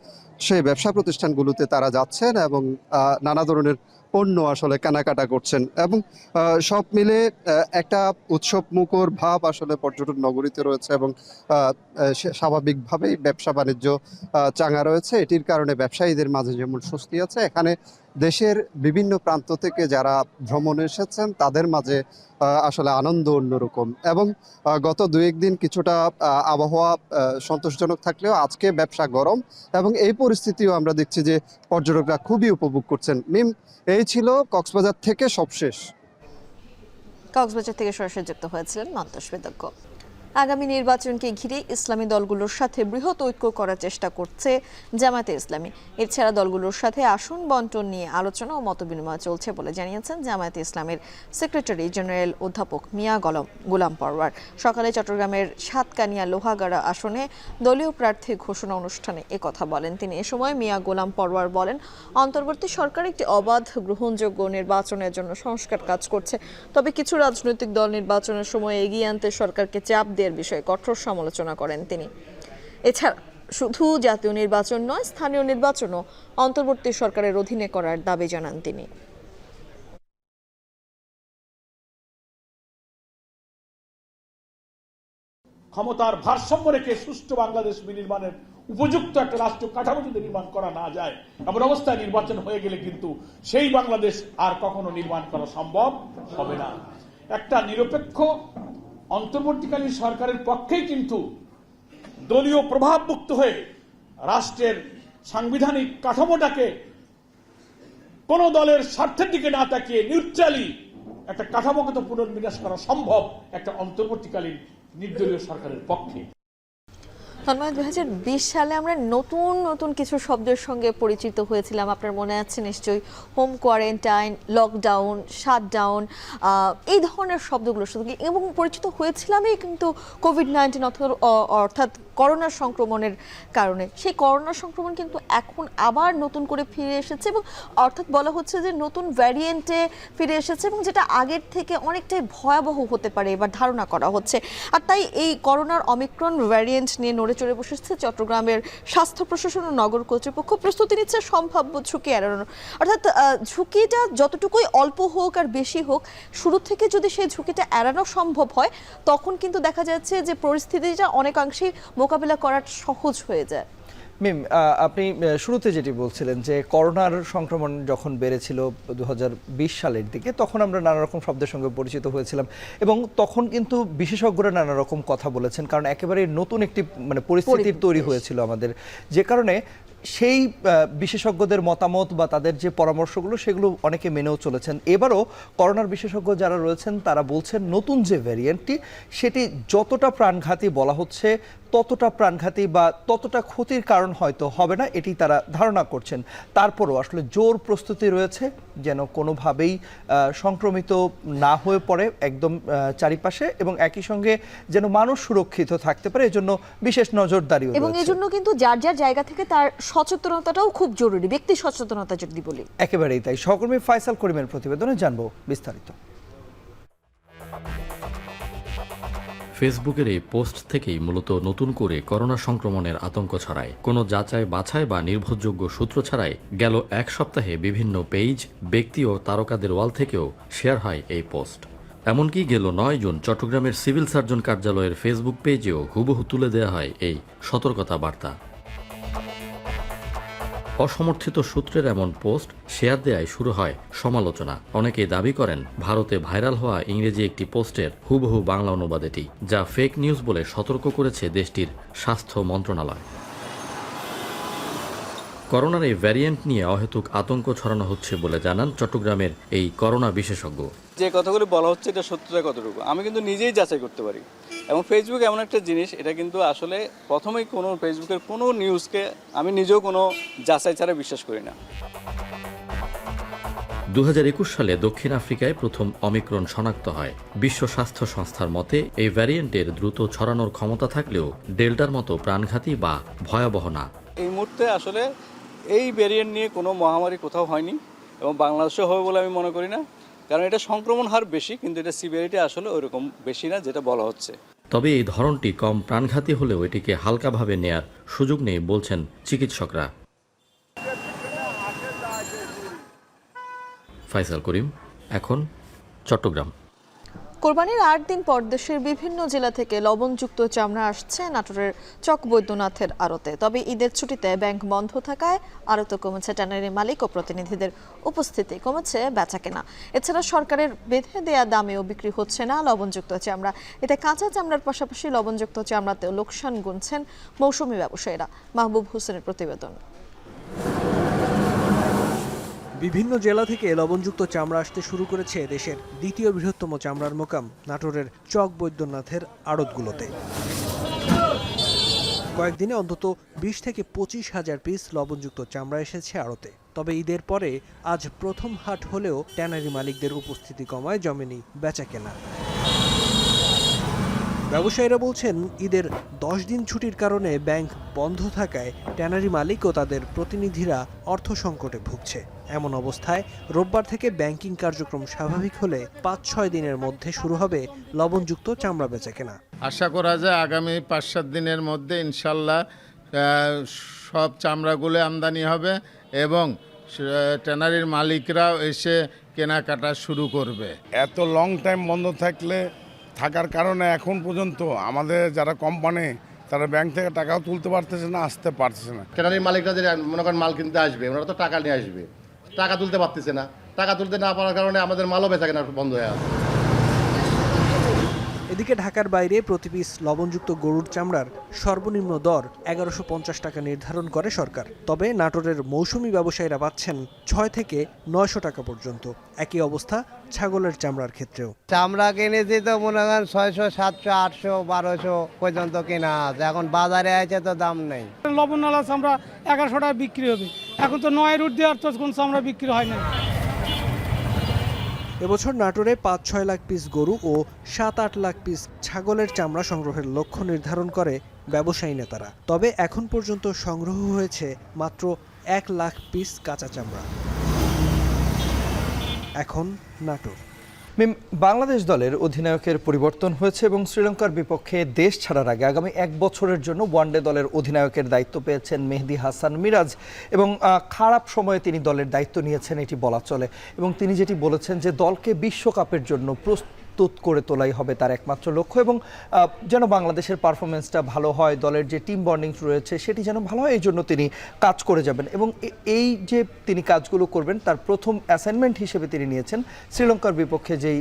সেই ব্যবসা প্রতিষ্ঠানগুলোতে তারা যাচ্ছেন এবং নানা ধরনের পণ্য আসলে কেনাকাটা করছেন এবং সব মিলে একটা উৎসব মুখর ভাব আসলে পর্যটন নগরীতে রয়েছে এবং স্বাভাবিকভাবেই ব্যবসা বাণিজ্য চাঙা রয়েছে। এটির কারণে ব্যবসায়ীদের মাঝে যেমন স্বস্তি আছে, এখানে দেশের বিভিন্ন প্রান্ত থেকে যারা ভ্রমণে এসেছেন তাদের মাঝে আসলে আনন্দ অন্যরকম। এবং গত 2-1 দিন কিছুটা আবহাওয়া সন্তোষজনক থাকলেও আজকে ব্যবসা গরম, এবং এই পরিস্থিতিও আমরা দেখছি যে পর্যটকরা খুবই উপভোগ করছেন। মিম, এই ছিল কক্সবাজার থেকে সবশেষ। কক্সবাজার থেকে সরাসরি যুক্ত হয়েছিলেন মন্তস বিদজ্ঞ। আগামী নির্বাচনকে ঘিরে ইসলামী দলগুলোর সাথে বৃহৎ ঐক্য করার চেষ্টা করছে জামায়াতে ইসলামী। এছাড়া দলগুলোর সাথে আসন বন্টন নিয়ে আলোচনা ও মতবিনিময় চলছে বলে জানিয়েছেন জামায়াতে ইসলামের সেক্রেটারি জেনারেল অধ্যাপক মিয়া গোলাম পরওয়ার। সকালে চট্টগ্রামের সাতকানিয়া লোহাগাড়া আসনে দলীয় প্রার্থী ঘোষণা অনুষ্ঠানে একথা বলেন তিনি। এ সময় মিয়া গোলাম পরওয়ার বলেন, অন্তর্বর্তী সরকার একটি অবাধ গ্রহণযোগ্য নির্বাচনের জন্য সংস্কার কাজ করছে, তবে কিছু রাজনৈতিক দল নির্বাচনের সময় এগিয়ে আনতে সরকারকে চাপ দেওয়ার বিষয়ে কঠোর সমালোচনা করেন তিনি। এছাড়া শুধু জাতীয় নির্বাচন নয়, স্থানীয় নির্বাচনও অন্তর্বর্তী সরকারের অধীনে করার দাবি জানান তিনি। ক্ষমতার ভারসাম্য রেখে সুষ্ঠু বাংলাদেশ বিনির্মাণের উপযুক্ত একটা রাষ্ট্র কাঠামো যদি নির্মাণ করা না যায়, এমন অবস্থায় নির্বাচন হয়ে গেলে কিন্তু সেই বাংলাদেশ আর কখনো নির্মাণ করা সম্ভব হবে না। একটা নিরপেক্ষ অন্তর্বর্তীকালীন সরকারের পক্ষেই কিন্তু দলীয় প্রভাবমুক্ত হয়ে রাষ্ট্রের সাংবিধানিক কাঠামোটাকে কোন দলের স্বার্থের দিকে না তাকিয়ে নিউট্রালি একটা কাঠামোগত পুনর্বিন্যাস করা সম্ভব একটা অন্তর্বর্তীকালীন নির্দলীয় সরকারের পক্ষে। 2020 সালে আমরা নতুন নতুন কিছু শব্দের সঙ্গে পরিচিত হয়েছিলাম, আপনার মনে আছে নিশ্চয়ই। হোম কোয়ারেন্টাইন, লকডাউন, শাটডাউন, এই ধরনের শব্দগুলোর সঙ্গে, এবং পরিচিত হয়েছিলামই কিন্তু কোভিড-19 অর্থাৎ করোনা সংক্রমণের কারণে। সেই করোনা সংক্রমণ কিন্তু এখন আবার নতুন করে ফিরে এসেছে, এবং অর্থাৎ বলা হচ্ছে যে নতুন ভ্যারিয়েন্টে ফিরে এসেছে, এবং যেটা আগের থেকে অনেকটাই ভয়াবহ হতে পারে এবার ধারণা করা হচ্ছে। আর তাই এই করোনার অমিক্রন ভ্যারিয়েন্ট নিয়ে নড়ে চড়ে বসেছে চট্টগ্রামের স্বাস্থ্য প্রশাসন ও নগর কর্তৃপক্ষ। প্রস্তুতি নিচ্ছে সম্ভাব্য ঝুঁকি এড়ানোর, অর্থাৎ ঝুঁকিটা যতটুকুই অল্প হোক আর বেশি হোক, শুরু থেকে যদি সেই ঝুঁকিটা এড়ানো সম্ভব হয়, তখন কিন্তু দেখা যাচ্ছে যে পরিস্থিতিটা অনেকাংশেই মোকাবিলা করা সহজ হয়ে যায়। মিম, আপনি শুরুতে যেটি বলছিলেন যে করোনার সংক্রমণ যখন বেড়েছিল 2020 সালের দিকে, তখন আমরা নানা রকম শব্দের সঙ্গে পরিচিত হয়েছিলাম, এবং তখন কিন্তু বিশেষজ্ঞরা নানা রকম কথা বলেছেন, কারণ একেবারে নতুন একটি পরিস্থিতির তৈরি হয়েছিল আমাদের, যে কারণে সেই বিশেষজ্ঞদের মতামত বা তাদের যে পরামর্শগুলো সেগুলো অনেকে মেনেও চলেছেন। এবারও করোনার বিশেষজ্ঞ যারা রয়েছেন তারা বলছেন নতুন যে ভ্যারিয়েন্টটি সেটি যতটা প্রাণঘাতী বলা হচ্ছে ততটা প্রাণঘাতী বা ততটা ক্ষতির কারণ হয়তো হবে না, এটি তারা ধারণা করছেন। তারপরও আসলে জোর প্রস্তুতি রয়েছে যেন কোনোভাবেই সংক্রমিত না হয়ে পড়ে একদম চারিপাশে, এবং একই সঙ্গে যেন মানুষ সুরক্ষিত থাকতে পারে, এজন্য বিশেষ নজরদারিও রয়েছে। এবং এজন্য কিন্তু যার যার জায়গা থেকে তার সচেতনতাটাও খুব জরুরি, ব্যক্তি সচেতনতা যদি বলি। একেবারেই তাই। সহকর্মী ফাইসাল করিমের প্রতিবেদনে জানবো বিস্তারিত। ফেসবুকের এই পোস্ট থেকেই মূলত নতুন করে করোনা সংক্রমণের আতঙ্ক ছড়ায়। কোনো যাচাই বাছাই বা নির্ভরযোগ্য সূত্র ছাড়াই গেল এক সপ্তাহে বিভিন্ন পেজ, ব্যক্তি ও তারকাদের ওয়াল থেকেও শেয়ার হয় এই পোস্ট। এমনকি গেল 9 জুন চট্টগ্রামের সিভিল সার্জন কার্যালয়ের ফেসবুক পেজেও হুবহু তুলে দেওয়া হয় এই সতর্কতা বার্তা। অসমর্থিত সূত্রের এমন পোস্ট শেয়ার দেয়ায় শুরু হয় সমালোচনা। অনেকেই দাবি করেন ভারতে ভাইরাল হওয়া ইংরেজি একটি পোস্টের হুবহু বাংলা অনুবাদ এটি, যা ফেক নিউজ বলে সতর্ক করেছে দেশটির স্বাস্থ্য মন্ত্রণালয়। করোনার এই ভ্যারিয়েন্ট নিয়ে অহেতুক আতঙ্ক ছড়ানো হচ্ছে বলে জানান চট্টগ্রামের এই করোনা বিশেষজ্ঞ। যে কথাগুলো বলা হচ্ছে এটা সত্যতা কতটুকু আমি কিন্তু নিজেই যাচাই করতে পারি, এবং ফেসবুক এমন একটা জিনিস, এটা কিন্তু আসলে প্রথমেই কোনো ফেসবুকের কোনো নিউজকে আমি নিজেও কোনো যাচাই ছাড়া বিশ্বাস করি না। 2021 সালে দক্ষিণ আফ্রিকায় প্রথম অমিক্রন শনাক্ত হয়। বিশ্ব স্বাস্থ্য সংস্থার মতে এই ভ্যারিয়েন্টের দ্রুত ছড়ানোর ক্ষমতা থাকলেও ডেল্টার মতো প্রাণঘাতী বা ভয়াবহ না। এই মুহূর্তে আসলে এই ভ্যারিয়েন্ট নিয়ে কোনো মহামারী কোথাও হয়নি, এবং বাংলাদেশে হবে বলে আমি মনে করি না, কারণ এটা সংক্রমণ হার বেশি, কিন্তু এটা সিভিয়ারিটি আসলে ওইরকম বেশি না যেটা বলা হচ্ছে। তবে এই ধরনটি কম প্রাণঘাতী হলেও এটিকে হালকাভাবে নেয়ার সুযোগ নেই বলছেন চিকিৎসকরা। ফাইসাল করিম, এখন চট্টগ্রাম। কোরবানির 8 দিন পর দেশের বিভিন্ন জেলা থেকে লবণযুক্ত চামড়া আসছে নাটোরের চক বৈদ্যনাথের আড়তে। তবে ঈদের ছুটিতে ব্যাংক বন্ধ থাকায় আড়তে কমেছে ট্যানারি মালিক ও প্রতিনিধিদের উপস্থিতি, কমেছে বেচাকেনা। এছাড়া সরকারের বেঁধে দেয়া দামেও বিক্রি হচ্ছে না লবণযুক্ত চামড়া। এতে কাঁচা চামড়ার পাশাপাশি লবণযুক্ত চামড়াতেও লোকসান গুনছেন মৌসুমি ব্যবসায়ীরা। মাহবুব হোসেনের প্রতিবেদন। বিভিন্ন জেলা থেকে লবণযুক্ত চামড়া আসতে শুরু করেছে দেশের দ্বিতীয় বৃহত্তম চামড়ার মোকাম নাটোরের চক বৈদ্যনাথের আড়তগুলোতে। কয়েকদিনে অন্তত 20 থেকে 25 হাজার পিস লবণযুক্ত চামড়া এসেছে আড়তে। তবে ঈদের পরে আজ প্রথম হাট হলেও ট্যানারি মালিকদের উপস্থিতি কমায় জমেনি বেচাকেনা। ব্যবসায়ীরা বলছেন ঈদের 10 দিন ছুটির কারণে ব্যাংক বন্ধ থাকায় ট্যানারি মালিক ও তাদের প্রতিনিধিরা অর্থ সংকটে ভুগছে। এমন অবস্থায় রোববার থেকে ব্যাংকিং কার্যক্রম স্বাভাবিক হলে 5-6 দিনের মধ্যে শুরু হবে লবণযুক্ত চামড়া বেচাকেনা। আশা করা যায় আগামী 5-7 দিনের মধ্যে ইনশাল্লাহ সব চামড়াগুলো আমদানি হবে এবং ট্যানারির মালিকরাও এসে কেনাকাটা শুরু করবে। এত লং টাইম বন্ধ থাকার কারণে এখন পর্যন্ত আমাদের যারা কোম্পানি তারা ব্যাংক থেকে টাকাও তুলতে পারতেছে না, আসতে পারতেছে না। ট্যানারির মালিকরা যে মনে করেন মাল কিনতে আসবে, ওনারা তো টাকা নিয়ে আসবে, টাকা তুলতে পারতেছে না। টাকা তুলতে না পারার কারণে আমাদের মালও বেচাকেনা বন্ধ হয়ে আছে। এদিকে ঢাকার বাইরে প্রতি পিস লবণযুক্ত গরুর চামড়ার সর্বনিম্ন দর 1150 টাকা নির্ধারণ করে সরকার। তবে নাটোরের মৌসুমি ব্যবসায়ীরা পাচ্ছেন 6 থেকে 900 টাকা পর্যন্ত। একই অবস্থা ছাগলের চামড়ার ক্ষেত্রেও। চামড়া কিনেছি তো মনে করেন 600, 700, 800, 1200 পর্যন্ত কেনা আছে। এখন বাজারে আছে তো দাম নেই। লবণওয়ালা চামড়া 1100 টাকা বিক্রি হবে, এখন তো 9 রুট দেওয়ার তো কোন চামড়া বিক্রি হয় না। এবছর নাটোরে 5-6 লাখ পিস গরু ও 7-8 লাখ পিস ছাগলের চামড়া সংগ্রহের লক্ষ্য নির্ধারণ করে ব্যবসায়ী নেতারা। তবে এখন পর্যন্ত সংগ্রহ হয়েছে মাত্র 1 লাখ পিস কাঁচা চামড়া। এখন নাটোর। বাংলাদেশ দলের অধিনায়কের পরিবর্তন হয়েছে এবং শ্রীলঙ্কার বিপক্ষে দেশ ছাড়ার আগে আগামী 1 বছরের জন্য ওয়ানডে দলের অধিনায়কের দায়িত্ব পেয়েছেন মেহেদী হাসান মিরাজ এবং খারাপ সময়ে তিনি দলের দায়িত্ব নিয়েছেন এটি বলা চলে। এবং তিনি যেটি বলেছেন যে দলকে বিশ্বকাপের জন্য প্রস্তুত করে তোলাই হবে তার একমাত্র লক্ষ্য এবং যেন বাংলাদেশের পারফরমেন্সটা ভালো হয়, দলের যে টিম বন্ডিং রয়েছে সেটি যেন ভালো হয়, এই জন্য তিনি কাজ করে যাবেন। এবং এই যে তিনি কাজগুলো করবেন তার প্রথম অ্যাসাইনমেন্ট হিসেবে তিনি নিয়েছেন শ্রীলঙ্কার বিপক্ষে যেই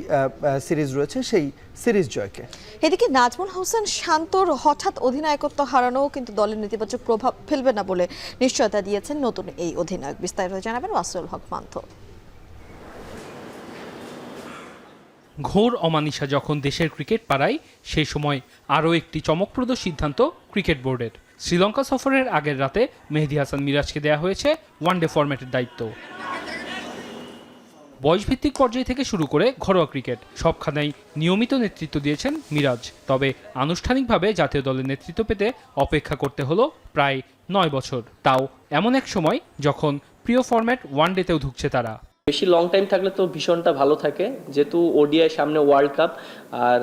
সিরিজ রয়েছে সেই সিরিজ জয়কে। এদিকে নাজমুল হোসেন শান্তর হঠাৎ অধিনায়কত্ব হারানোও কিন্তু দলের নেতিবাচক প্রভাব ফেলবে না বলে নিশ্চয়তা দিয়েছেন নতুন এই অধিনায়ক। বিস্তারিত জানাবেন ওয়াসিউল হক মান্থ। ঘোর অমানিসা যখন দেশের ক্রিকেট পাড়ায়, সেই সময় আরও একটি চমকপ্রদ সিদ্ধান্ত ক্রিকেট বোর্ডের। শ্রীলঙ্কা সফরের আগের রাতে মেহেদী হাসান মিরাজকে দেয়া হয়েছে ওয়ানডে ফরম্যাটের দায়িত্ব। বয়সভিত্তিক পর্যায় থেকে শুরু করে ঘরোয়া ক্রিকেট সবখানেই নিয়মিত নেতৃত্ব দিয়েছেন মিরাজ। তবে আনুষ্ঠানিকভাবে জাতীয় দলের নেতৃত্ব পেতে অপেক্ষা করতে হলো প্রায় 9 বছর, তাও এমন এক সময় যখন প্রিয় ফরম্যাট ওয়ানডেতেও ঢুকছে তারা। বেশি লং টাইম থাকলে তো ভীষণটা ভালো থাকে, যেহেতু ওডিআই সামনে ওয়ার্ল্ড কাপ, আর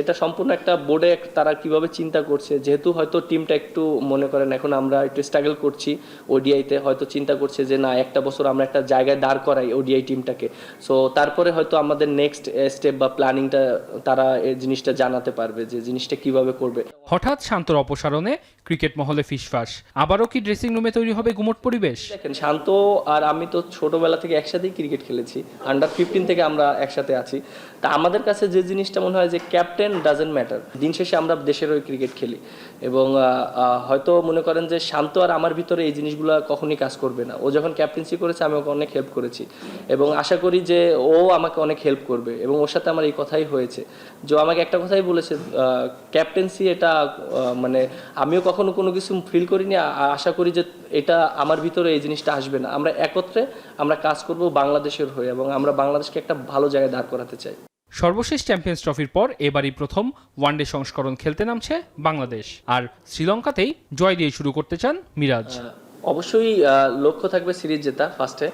এটা সম্পূর্ণ একটা বোর্ডে তারা কিভাবে চিন্তা করছে, যেহেতু হয়তো টিমটা একটু মনে করেন এখন আমরা একটু স্ট্রাগল করছি ওডিআইতে, হয়তো চিন্তা করছে যে না একটা বছর আমরা একটা জায়গায় দাঁড় করাই ওডিআই টিমটাকে, সো তারপরে হয়তো আমাদের নেক্সট স্টেপ বা প্ল্যানিংটা তারা এই জিনিসটা জানাতে পারবে যে জিনিসটা কিভাবে করবে। হঠাৎ শান্তর অপসারণে ক্রিকেট মহলে ফিসফাস, আবারও কি ড্রেসিং রুমে তৈরি হবে গুমট পরিবেশ? দেখেন, শান্ত আর আমি তো ছোটবেলা থেকে একসাথে ক্রিকেট খেলেছি, আন্ডার 15 থেকে আমরা একসাথে আছি। তা আমাদের কাছে যে জিনিসটা মনে হয় যে ক্যাপ্টেন ডাজেন্ট ম্যাটার, দিন শেষে আমরা দেশের ওই ক্রিকেট খেলি এবং হয়তো মনে করেন যে শান্ত আর আমার ভিতরে এই জিনিসগুলো কখনই কাজ করবে না। ও যখন ক্যাপ্টেন্সি করেছে আমি ওকে অনেক হেল্প করেছি এবং আশা করি যে ও আমাকে অনেক হেল্প করবে এবং ওর সাথে আমার এই কথাই হয়েছে যে আমাকে একটা কথাই বলেছে, ক্যাপ্টেন্সি এটা মানে আমিও কখনো কোনো কিছু ফিল করিনি, আশা করি যে এটা আমার ভিতরে এই জিনিসটা আসবে না। আমরা একত্রে আমরা কাজ করব বাংলাদেশের হয়ে এবং আমরা বাংলাদেশকে একটা ভালো জায়গায় দাঁড় করাতে চাই। সর্বশেষ চ্যাম্পিয়ন্স ট্রফির পর এবারই প্রথম ওয়ানডে সংস্করণ খেলতে নামছে বাংলাদেশ, আর শ্রীলঙ্কাতেই জয় দিয়ে শুরু করতে চান মিরাজ। অবশ্যই লক্ষ্য থাকবে সিরিজ জেতা ফার্স্টে,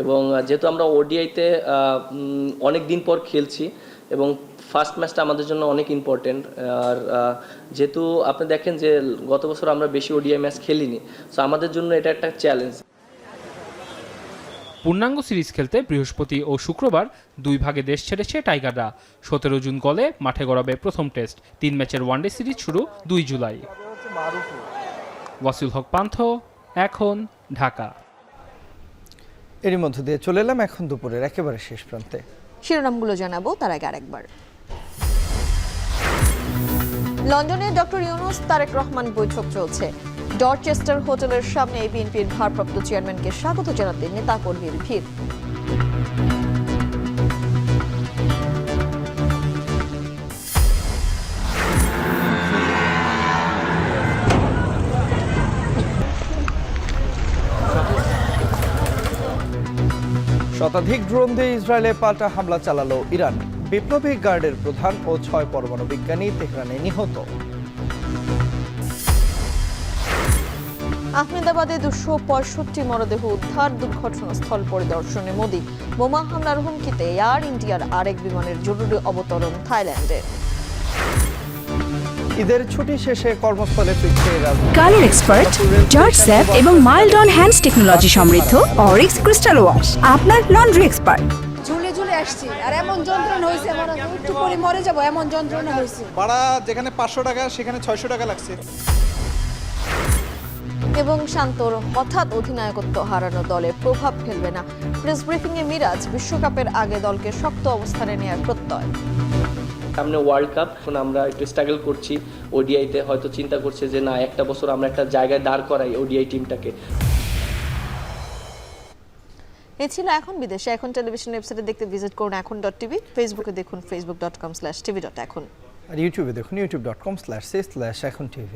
এবং যেহেতু আমরা ওডিআইতে অনেক দিন পর খেলছি এবং ফার্স্ট ম্যাচটা আমাদের জন্য অনেক ইম্পর্টেন্ট, আর যেহেতু আপনি দেখেন যে গত বছর আমরা বেশি ওডিআই ম্যাচ খেলিনি, সো আমাদের জন্য এটা একটা চ্যালেঞ্জ। পূর্ণাঙ্গ সিরিজ খেলতে বৃহস্পতি ও শুক্রবার 2 ভাগে দেশ ছেড়েছে টাইগাররা। 17 জুন গলে মাঠে গড়াবে প্রথম টেস্ট। 3 ম্যাচের ওয়ানডে সিরিজ শুরু 2 জুলাই। ওয়াসিল হক পান্থ, এখন ঢাকা। এরই মধ্য দিয়ে চলে এলাম এখন দুপুরের একেবারে শেষ প্রান্তে। শিরোনামগুলো জানাবো তার আগে আরেকবার। লন্ডনে ডক্টর ইউনূস তারেক রহমান বৈঠক চলছে। ডরচেস্টার হোটেলের সামনে বিএনপির ভারপ্রাপ্ত চেয়ারম্যানকে স্বাগত জানাতে নেতাকর্মীর ভিড়। শতাধিক ড্রোন দিয়ে ইসরায়েলে পাল্টা হামলা চালালো ইরান। বিপ্লবী গার্ডের প্রধান ও 6 পরমাণু বিজ্ঞানী তেহরানে নিহত। আহমেদাবাদে 265 মরদেহ উদ্ধার, দুর্ঘটনাস্থল পরিদর্শনে মোদি। বোমা হামলার হুমকিতে এয়ার ইন্ডিয়ার আরেক বিমানের জরুরি অবতরণ থাইল্যান্ডে। ঈদের ছুটি শেষে কর্মস্থলে ফিরছে কালার এক্সপার্ট, জর্জ স্যাপ এবং মাইল্ড অন হ্যান্ডস টেকনোলজি সমৃদ্ধ অরিক্স ক্রিস্টাল ওয়াশ আপনার লন্ড্রি এক্সপার্ট। ঝুলে ঝুলে আসছি আর এমন যন্ত্রণা হয়েছে, একটু পরে মরে যাবো এমন যন্ত্রণা হয়েছে। ভাড়া যেখানে 500 টাকা সেখানে 600 টাকা লাগছে। এবং শান্তর হঠাৎ অধিনায়কত্ব হারানো দলে প্রভাব ফেলবে না। প্রেস ব্রিফিংয়ে মিরাজ বিশ্বকাপের আগে দলকে শক্ত অবস্থানে নেওয়ার প্রত্যয়। সামনে ওয়ার্ল্ড কাপ, এখন আমরা একটু স্ট্রাগল করছি। ওডিআইতে হয়তো চিন্তা করছে যে না, একটা বছর আমরা একটা জায়গায় দাঁড় করাই ওডিআই টিমটাকে। এ ছিল এখন বিদেশে। এখন টেলিভিশন ওয়েবসাইটে দেখতে ভিজিট করুন এখন.টিভি, ফেসবুকে দেখুন facebook.com/tv.এখন, আর ইউটিউবে দেখুন youtube.com/এখন tv।